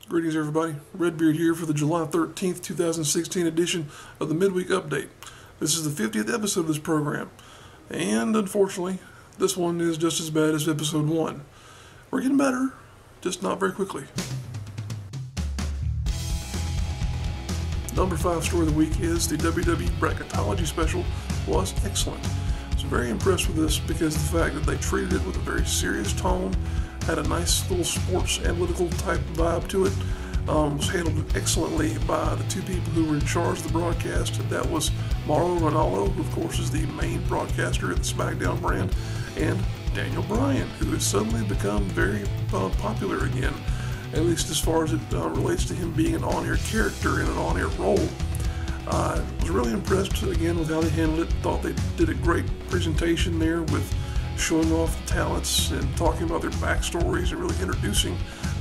Greetings everybody, Redbeard here for the July 13th, 2016 edition of the Midweek Update. This is the 50th episode of this program, and unfortunately, this one is just as bad as episode 1. We're getting better, just not very quickly. Number 5 story of the week is the WWE Bracketology Special was excellent. I was very impressed with this because of the fact that they treated it with a very serious tone, had a nice little sports analytical type vibe to it. Was handled excellently by the two people who were in charge of the broadcast. That was Mauro Ranallo, who of course is the main broadcaster at the SmackDown brand, and Daniel Bryan, who has suddenly become very popular again, at least as far as it relates to him being an on-air character in an on-air role. I was really impressed again with how they handled it. Thought they did a great presentation there with showing off the talents and talking about their backstories and really introducing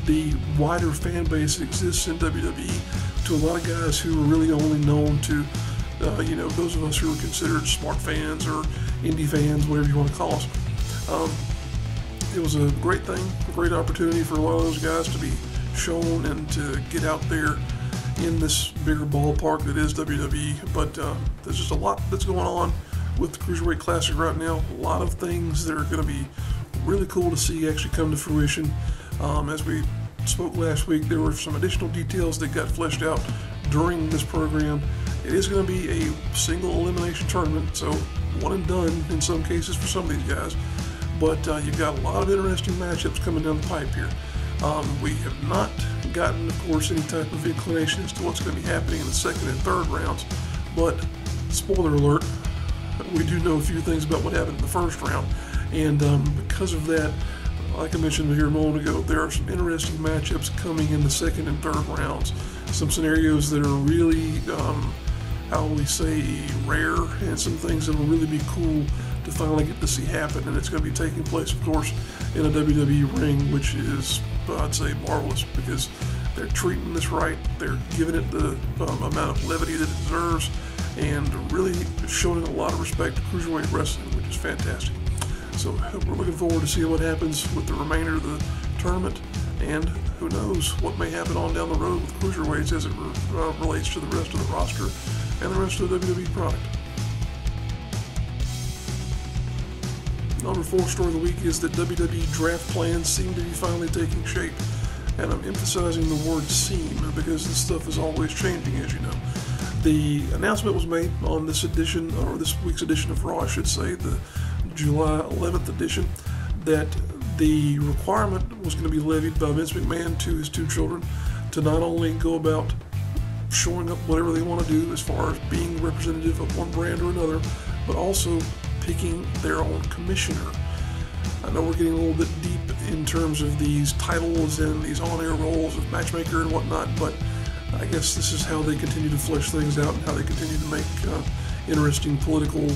the wider fan base that exists in WWE to a lot of guys who are really only known to, those of us who are considered smart fans or indie fans, whatever you want to call us. It was a great thing, a great opportunity for a lot of those guys to be shown and to get out there in this bigger ballpark that is WWE. But there's just a lot that's going on with the Cruiserweight Classic right now. A lot of things that are going to be really cool to see actually come to fruition. As we spoke last week, there were some additional details that got fleshed out during this program. It is going to be a single elimination tournament, so one and done in some cases for some of these guys. But you've got a lot of interesting matchups coming down the pipe here. We have not gotten, of course, any type of inclination as to what's going to be happening in the second and third rounds, but spoiler alert, we do know a few things about what happened in the first round, and because of that, like I mentioned here a moment ago, there are some interesting matchups coming in the second and third rounds. Some scenarios that are really, how will we say, rare, and some things that will really be cool to finally get to see happen. And it's going to be taking place, of course, in a WWE ring, which is, I'd say, marvelous because they're treating this right. They're giving it the amount of levity that it deserves, and really showing a lot of respect to Cruiserweight Wrestling, which is fantastic. So we're looking forward to seeing what happens with the remainder of the tournament, and who knows what may happen on down the road with Cruiserweights as it relates to the rest of the roster and the rest of the WWE product. Number 4 story of the week is that WWE Draft Plans seem to be finally taking shape. And I'm emphasizing the word seem because this stuff is always changing, as you know. The announcement was made on this edition, or this week's edition of Raw, I should say, the July 11th edition, that the requirement was going to be levied by Vince McMahon to his 2 children to not only go about showing up whatever they want to do as far as being representative of one brand or another, but also picking their own commissioner. I know we're getting a little bit deep in terms of these titles and these on-air roles of matchmaker and whatnot, but I guess this is how they continue to flesh things out and how they continue to make interesting political,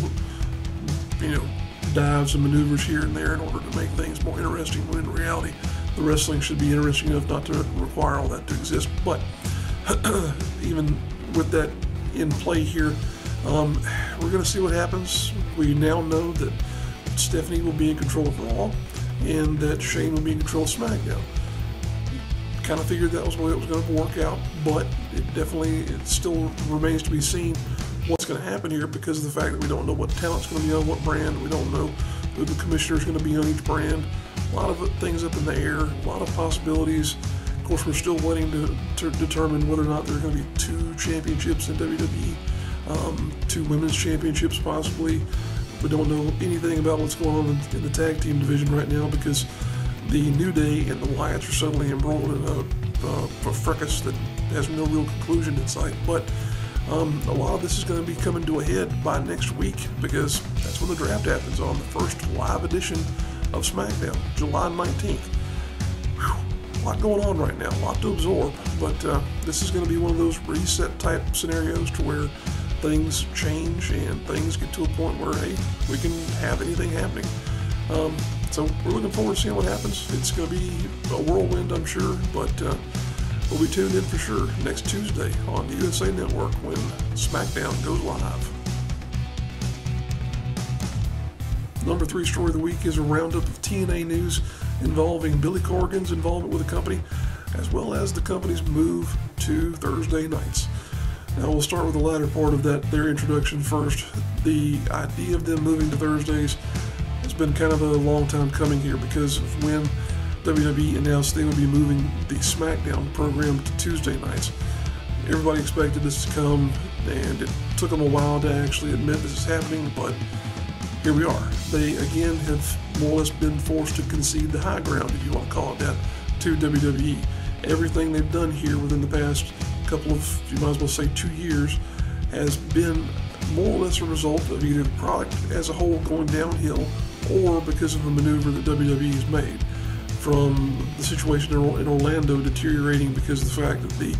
dives and maneuvers here and there in order to make things more interesting, when in reality the wrestling should be interesting enough not to require all that to exist. But even with that in play here, we're going to see what happens. We now know that Stephanie will be in control of Raw and that Shane will be in control of SmackDown. Kind of figured that was the way it was going to work out, but it still remains to be seen what's going to happen here because of the fact that we don't know what talent's going to be on what brand. We don't know who the commissioner is going to be on each brand. A lot of things up in the air, a lot of possibilities. Of course, we're still waiting to determine whether or not there are going to be 2 championships in WWE, 2 women's championships possibly. We don't know anything about what's going on in the tag team division right now because the New Day and the Wyatts are suddenly embroiled in a fracas that has no real conclusion in sight. But a lot of this is going to be coming to a head by next week because that's when the draft happens on the first live edition of SmackDown, July 19th. Whew, a lot going on right now, a lot to absorb, but this is going to be one of those reset type scenarios to where things change and things get to a point where, hey, we can have anything happening. So we're looking forward to seeing what happens. It's going to be a whirlwind, I'm sure, but we'll be tuned in for sure next Tuesday on the USA Network when SmackDown goes live. Number 3 story of the week is a roundup of TNA news involving Billy Corgan's involvement with the company. as well as the company's move to Thursday nights. Now we'll start with the latter part of their introduction first. The idea of them moving to Thursdays has been kind of a long time coming here because of when WWE announced they would be moving the SmackDown program to Tuesday nights. Everybody expected this to come, and it took them a while to actually admit this is happening, but here we are. They again have more or less been forced to concede the high ground, if you want to call it that, to WWE. Everything they've done here within the past couple of, you might as well say 2 years, has been more or less a result of either the product as a whole going downhill or because of a maneuver that WWE has made. From the situation in Orlando deteriorating because of the fact that the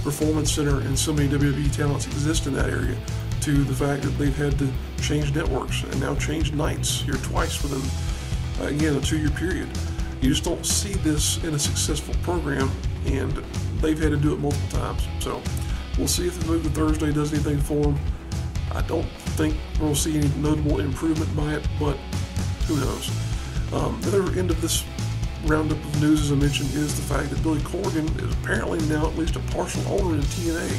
Performance Center and so many WWE talents exist in that area, to the fact that they've had to change networks and now change nights here twice within, again, a 2-year period. You just don't see this in a successful program, and they've had to do it multiple times. So we'll see if the move to Thursday does anything for them. I don't think we'll see any notable improvement by it, but who knows. The other end of this roundup of news, as I mentioned, is the fact that Billy Corgan is apparently now at least a partial owner in TNA.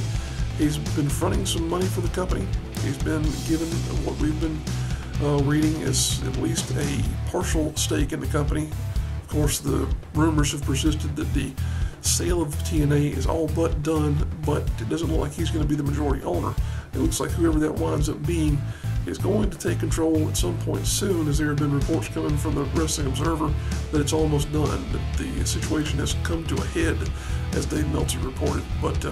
He's been fronting some money for the company. He's been given what we've been reading is at least a partial stake in the company. Of course, the rumors have persisted that the sale of TNA is all but done, but it doesn't look like he's going to be the majority owner. It looks like whoever that winds up being is going to take control at some point soon, as there have been reports coming from the Wrestling Observer that it's almost done, that the situation has come to a head, as Dave Meltzer reported. But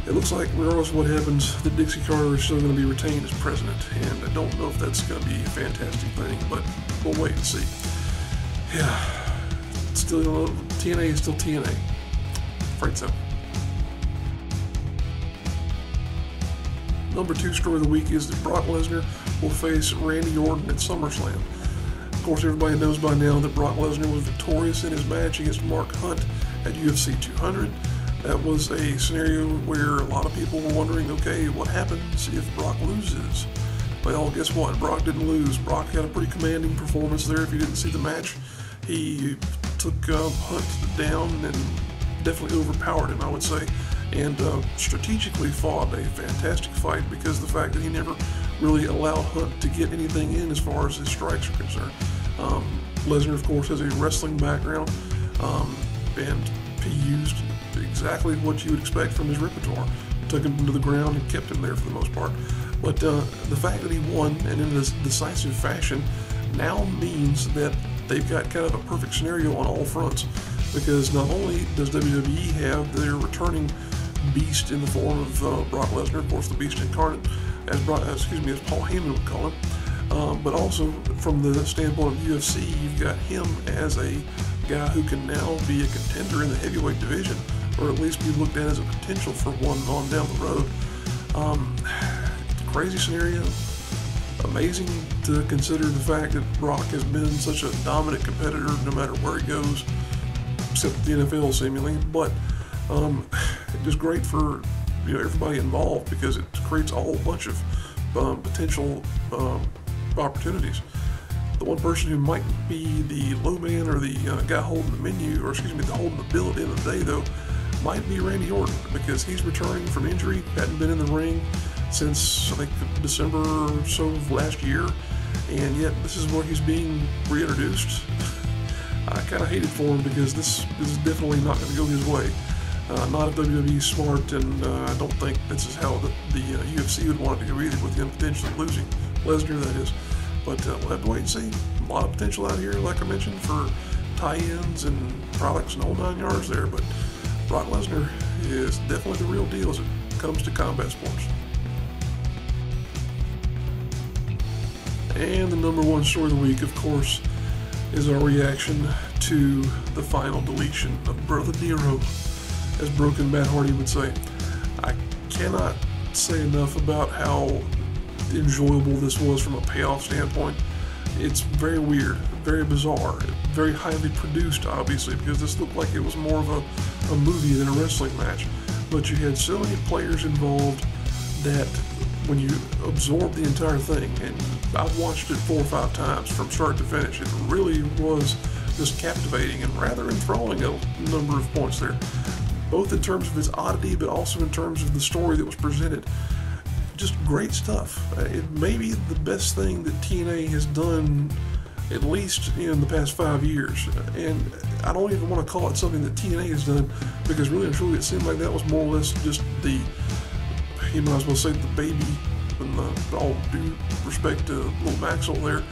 it looks like, regardless of what happens, that Dixie Carter is still going to be retained as president, and I don't know if that's going to be a fantastic thing, but we'll wait and see. Yeah, still, TNA is still TNA. Afraid so. Number 2 story of the week is that Brock Lesnar will face Randy Orton at SummerSlam. Of course, everybody knows by now that Brock Lesnar was victorious in his match against Mark Hunt at UFC 200. That was a scenario where a lot of people were wondering, okay, what happens if Brock loses? Well, guess what? Brock didn't lose. Brock had a pretty commanding performance there. If you didn't see the match, he took Hunt down and definitely overpowered him, I would say, and strategically fought a fantastic fight because of the fact that he never really allowed Hunt to get anything in as far as his strikes are concerned. Lesnar, of course, has a wrestling background, and he used exactly what you would expect from his repertoire. Took him to the ground and kept him there for the most part. But the fact that he won, and in this decisive fashion, now means that they've got kind of a perfect scenario on all fronts, because not only does WWE have their returning beast in the form of Brock Lesnar, of course the beast incarnate, as Paul Heyman would call him, but also from the standpoint of UFC, you've got him as a guy who can now be a contender in the heavyweight division, or at least be looked at as a potential for one on down the road. Crazy scenario. Amazing to consider the fact that Brock has been such a dominant competitor no matter where he goes, except the NFL seemingly, but just great for everybody involved, because it creates a whole bunch of potential opportunities. The one person who might be the low man or the guy holding the menu, or excuse me, holding the bill at the end of the day though, might be Randy Orton, because he's returning from injury, hadn't been in the ring since I think December or so of last year, and yet this is where he's being reintroduced. I kind of hate it for him, because this is definitely not going to go his way. Not if WWE's smart, and I don't think this is how the UFC would want it to go either, with him potentially losing. Lesnar, that is. But we'll have to wait and see. A lot of potential out here, like I mentioned, for tie-ins and products and whole 9 yards there, but Brock Lesnar is definitely the real deal as it comes to combat sports. And the number 1 story of the week, of course, is our reaction to the final deletion of Brother Nero, as Broken Matt Hardy would say. I cannot say enough about how enjoyable this was from a payoff standpoint. It's very weird, very bizarre, very highly produced, obviously, because this looked like it was more of a movie than a wrestling match. But you had so many players involved that when you absorb the entire thing, and I've watched it 4 or 5 times from start to finish, it really was just captivating and rather enthralling a number of points there, both in terms of its oddity, but also in terms of the story that was presented. Just great stuff. It may be the best thing that TNA has done, at least in the past 5 years. And I don't even want to call it something that TNA has done, because really and truly it seemed like that was more or less just the, you might as well say, the baby, and all due respect to little Maxwell there,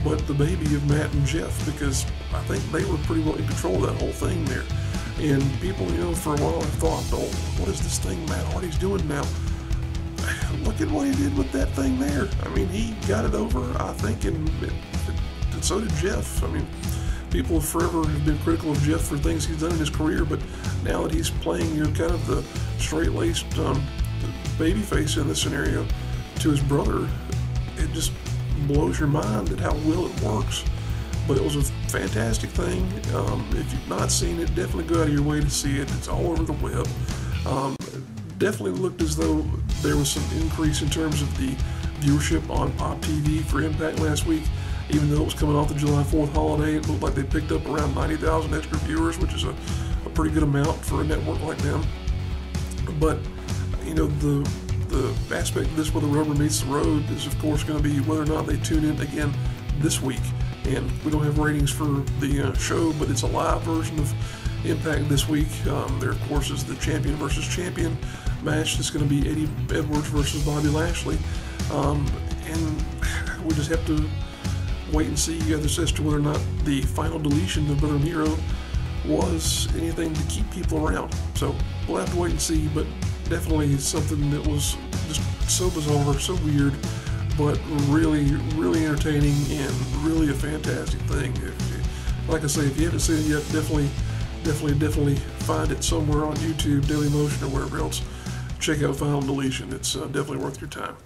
but the baby of Matt and Jeff, because I think they were pretty well in control of that whole thing there. And people, for a while have thought, oh, what is this thing Matt Hardy's doing now? Look at what he did with that thing there. I mean, he got it over, I think, and so did Jeff. I mean, people forever have been critical of Jeff for things he's done in his career, but now that he's playing, kind of the straight-laced babyface in this scenario to his brother, it just blows your mind at how well it works. But it was a fantastic thing. If you've not seen it, definitely go out of your way to see it. It's all over the web. Definitely looked as though there was some increase in terms of the viewership on Pop TV for Impact last week. Even though it was coming off the July 4th holiday, it looked like they picked up around 90,000 extra viewers, which is a pretty good amount for a network like them. But, the aspect of this where the rubber meets the road is, of course, going to be whether or not they tune in again this week. And we don't have ratings for the show, but it's a live version of Impact this week. There, of course, is the champion versus champion match. That's going to be Eddie Edwards versus Bobby Lashley. And we just have to wait and see as to whether or not the final deletion of Brother Nero was anything to keep people around. So we'll have to wait and see, but definitely something that was just so bizarre, so weird, but really, really entertaining and really a fantastic thing. Like I say, if you haven't seen it yet, definitely find it somewhere on YouTube, Daily Motion, or wherever else. Check out Final Deletion. It's definitely worth your time.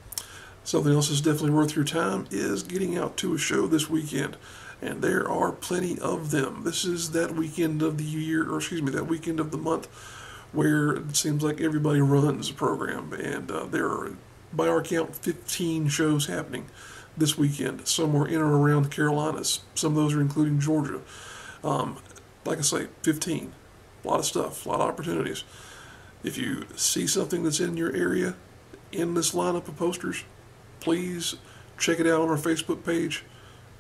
Something else that's definitely worth your time is getting out to a show this weekend, and there are plenty of them. This is that weekend of the year, or excuse me, that weekend of the month where it seems like everybody runs a program, and there are, by our count, 15 shows happening this weekend, somewhere in or around the Carolinas. Some of those are including Georgia. Like I say, 15. A lot of stuff, a lot of opportunities. If you see something that's in your area in this lineup of posters, please check it out on our Facebook page.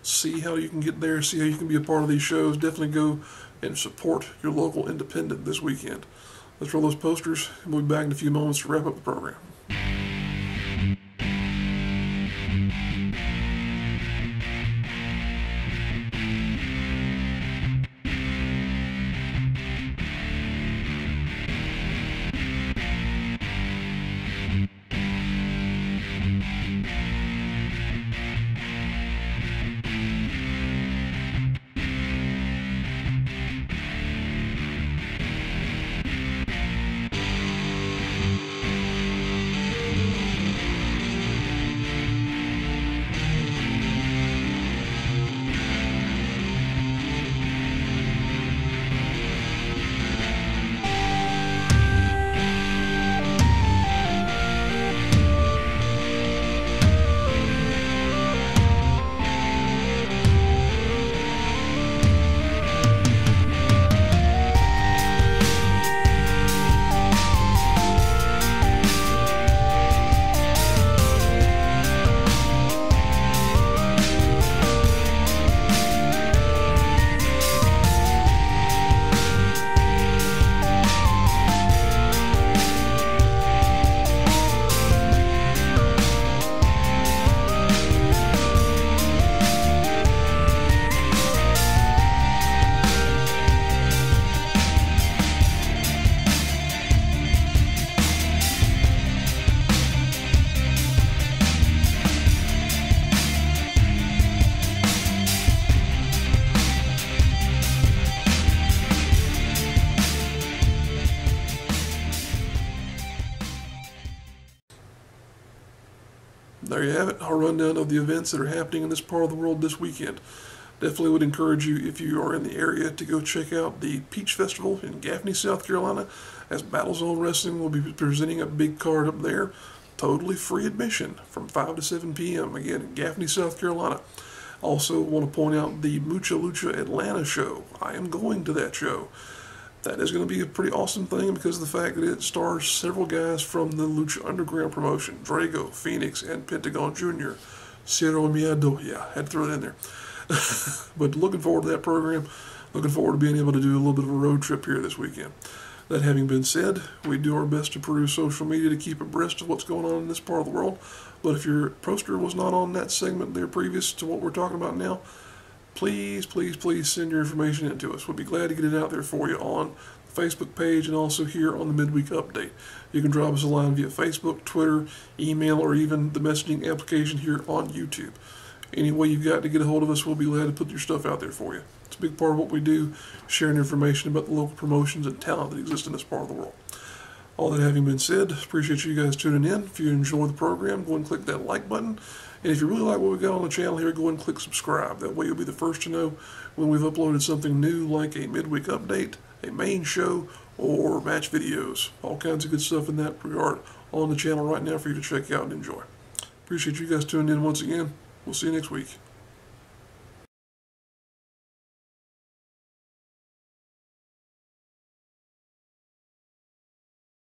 See how you can get there, see how you can be a part of these shows. Definitely go and support your local independent this weekend. Let's roll those posters, and we'll be back in a few moments to wrap up the program. There you have it, our rundown of the events that are happening in this part of the world this weekend. Definitely would encourage you, if you are in the area, to go check out the Peach Festival in Gaffney, South Carolina, as Battle Zone Wrestling will be presenting a big card up there. Totally free admission from 5 to 7 p.m. again in Gaffney, South Carolina. Also want to point out the Mucha Lucha Atlanta show. I am going to that show. That is going to be a pretty awesome thing because of the fact that it stars several guys from the Lucha Underground promotion. Drago, Phoenix, and Pentagon Jr. Cero Miedo. Yeah, had to throw it in there. But looking forward to that program. Looking forward to being able to do a little bit of a road trip here this weekend. That having been said, we do our best to peruse social media to keep abreast of what's going on in this part of the world. But if your poster was not on that segment there previous to what we're talking about now, please, please, please send your information in to us. We'll be glad to get it out there for you on the Facebook page and also here on the Midweek Update. You can drop us a line via Facebook, Twitter, email, or even the messaging application here on YouTube. Any way you've got to get a hold of us, we'll be glad to put your stuff out there for you. It's a big part of what we do, sharing information about the local promotions and talent that exist in this part of the world. All that having been said, appreciate you guys tuning in. If you enjoy the program, go and click that like button. And if you really like what we've got on the channel here, go and click subscribe. That way you'll be the first to know when we've uploaded something new like a midweek update, a main show, or match videos. All kinds of good stuff in that regard on the channel right now for you to check out and enjoy. Appreciate you guys tuning in once again. We'll see you next week.